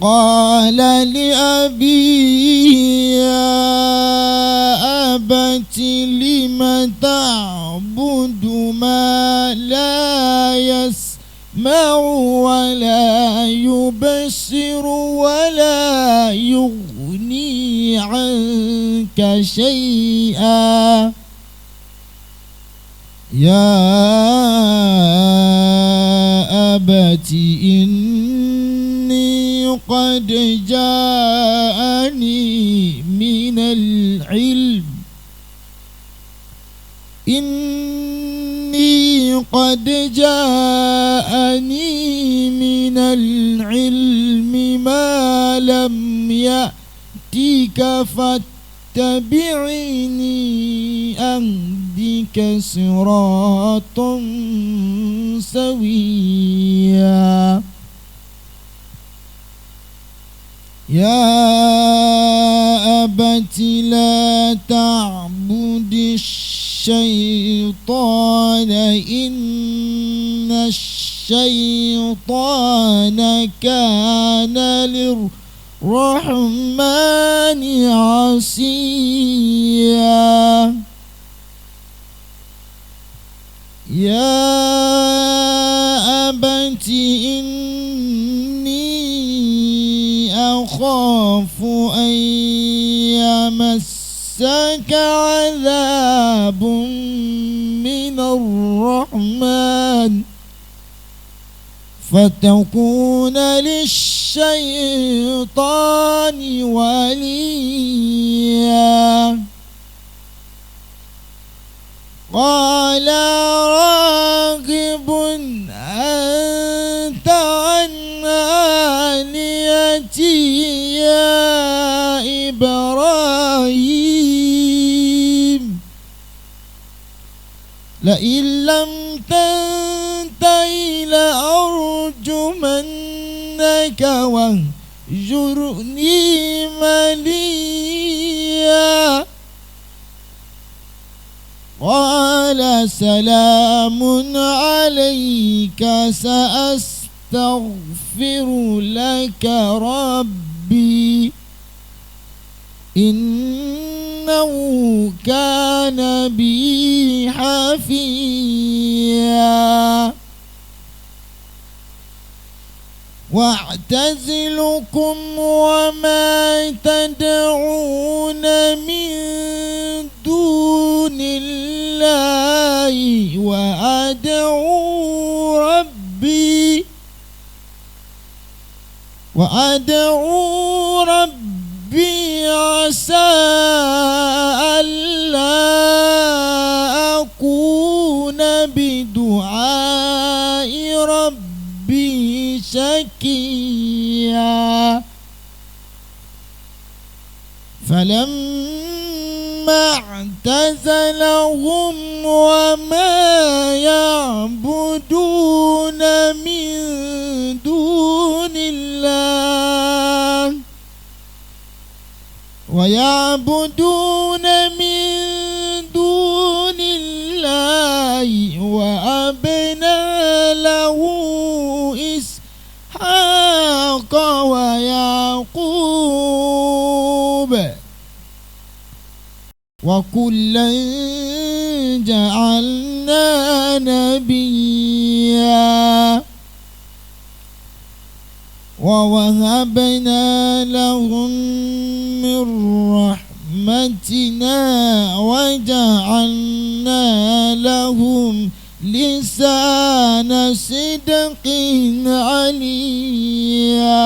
قال لأبيه يا أبت لم تعبد ما لا يسمع ولا يبصر ولا يغني عنك شيئا يا أبت إني قد جاءني من العلم ما لم يأتك فاتبعني أهدك صراطا سويا يا أبت لا تعبد الشيطان إن الشيطان كان للرحمن عصيا يا أبت إني أخاف أن يمسك عذاب من الرحمن فتكون للشيطان وليا قال راغب أنت عن آلهتي يا إبراهيم لئن لم تنته لأرجمنك واهجرني مليا قال سلام عليك سأستغفر لك ربي إنه كان بي حفيا واعتزلكم وما تدعون من دون الله وأدعو ربي عسى ألا أكون بدعاء ربي شقيا فلما اعتزلهم وما يعبدون من دون الله وأبنى له إسحاق ويعقوب وكلا جعلنا نبيا ووهبنا لهم من رحمتنا وجعلنا لهم لسان صدق عليا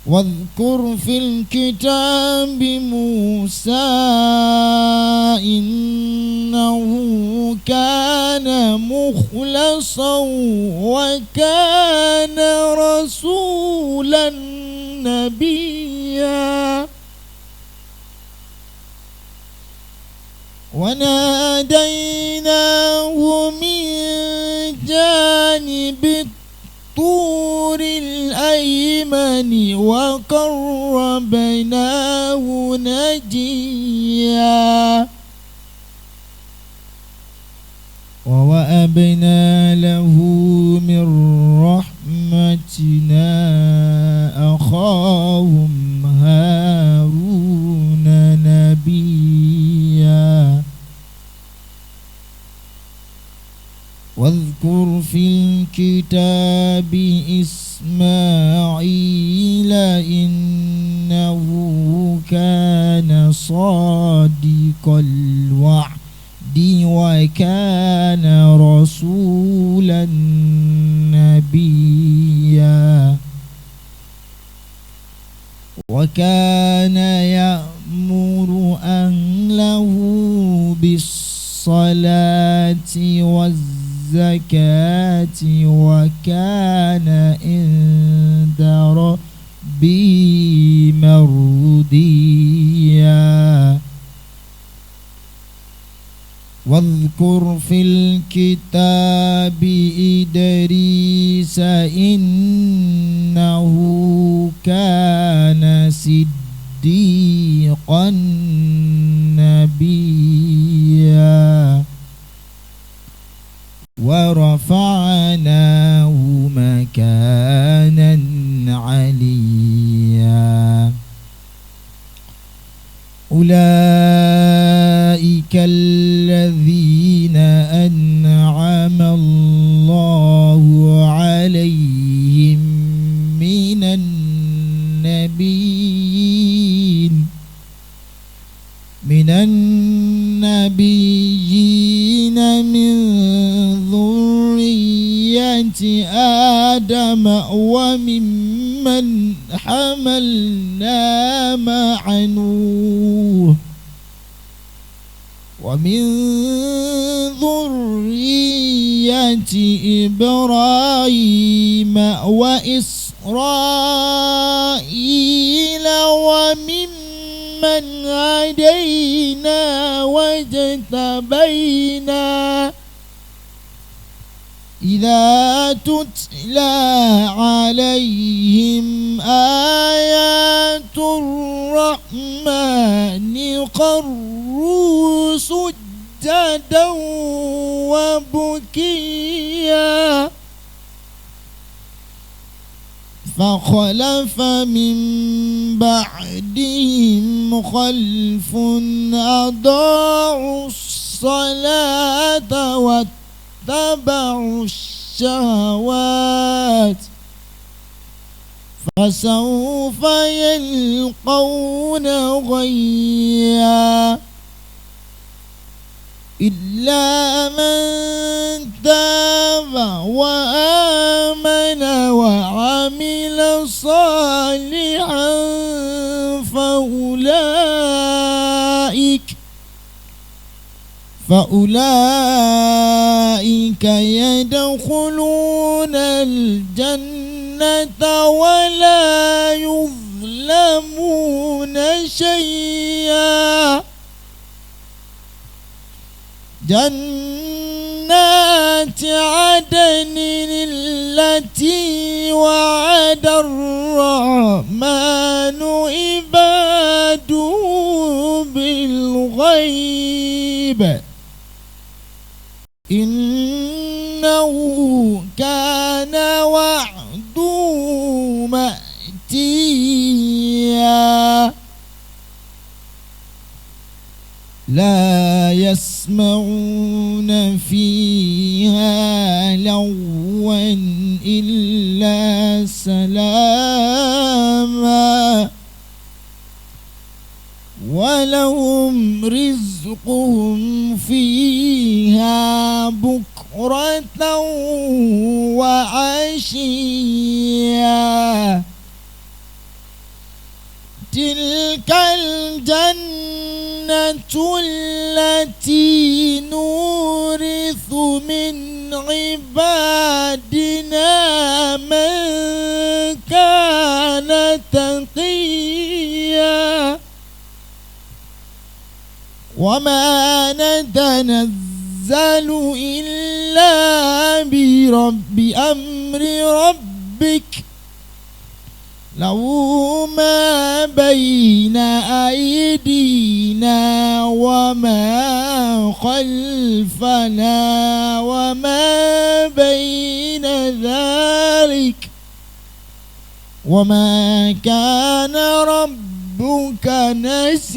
واذكر في الكتاب موسى إنه كان مخلصا وكان رسولا نبيا وناديناه من جانب الطور الأيمن وقربناه نجيا ووهبنا له من رحمتنا بإسماعيل إنه كان صادق الوعد وكان رسولا نبيا وكان يأمر أهله بالصلاة والزكاة وكان عند ربه مرضيا واذكر في الكتاب إدريس إنه كان صديقا نبيا ورفعناه مكانا عليا أولئك الذين أنعم الله عليهم من النبيين من ذرية آدم وممن حملنا مع نوح ومن ذرية إبراهيم وإسرائيل وممن هدينا واجتبينا إذا تتلى عليهم آيات الرحمن خروا سجدا وبكيا فخلف من بعدهم خلف أضاعوا الصلاة واتبعوا الشهوات فسوف يلقون غيا إلا من تاب وآمن وعمل صالحا فأولئك يدخلون الجنة ولا يظلمون شيئا جنات عدن التي وعد الرحمن عباده بالغيب إنه كان وعده مأتيا لا يسمعون فيها لغوا إلا سلاما ولهم رزقهم فيها بكرة وعشيا تلك الجنة التي نورث من عبادنا من كان تقيا وما نتنزل إلا بأمر ربك له ما بين أيدينا وما خلفنا وما بين ذلك وما كان ربك نسيا